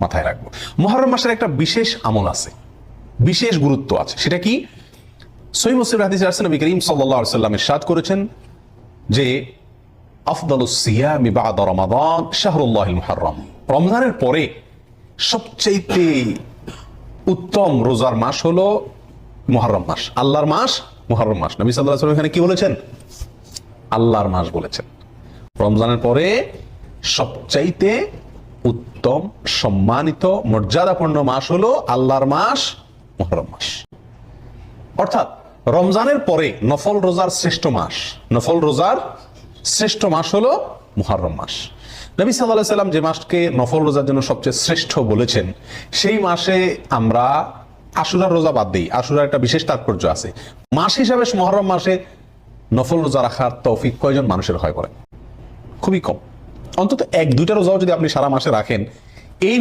মাথায় রাখবো। মুহররম মাসের একটা বিশেষ আমল আছে, বিশেষ গুরুত্ব আছে। সেটা কি? সহিহ মুসলিমের হাদিসে আসছে, নবী করিম সাল্লাল্লাহু আলাইহি ওয়াসাল্লাম ইরশাদ করেছেন যে আফদালুস সিয়ামি বা'দা রমাদান শাহরুল্লাহিল মুহররম, রমজানের পরে সবচেয়ে উত্তম রোজার মাস হলো মুহররম মাস, আল্লাহর মাস মুহররম মাস। নবী সাল্লাল্লাহু আলাইহি ওয়াসাল্লাম এখানে কি বলেছেন? আল্লাহর মাস বলেছেন। রমজানের পরে সবচাইতে উত্তম, সম্মানিত, মর্যাদাপূর্ণ মাস হলো আল্লাহর মাস মুহররম মাস। অর্থাৎ রমজানের পরে নফল রোজার শ্রেষ্ঠ মাস, নফল রোজার শ্রেষ্ঠ মাস হলো মুহররম মাস। নবী সাল্লাল্লাহু আলাইহি ওয়াসাল্লাম যে মাসকে নফল রোজার জন্য সবচেয়ে শ্রেষ্ঠ বলেছেন, সেই মাসে আমরা আশুরার রোজা বাদ দিই। আশুরার একটা বিশেষ তাৎপর্য আছে। মাস হিসাবে মুহররম মাসে নফল রোজা রাখার তৌফিক কয়জন মানুষের হয় বলেন? খুবই কম। অন্তত 1-2টা রোজাও যদি আপনি সারা মাসে রাখেন,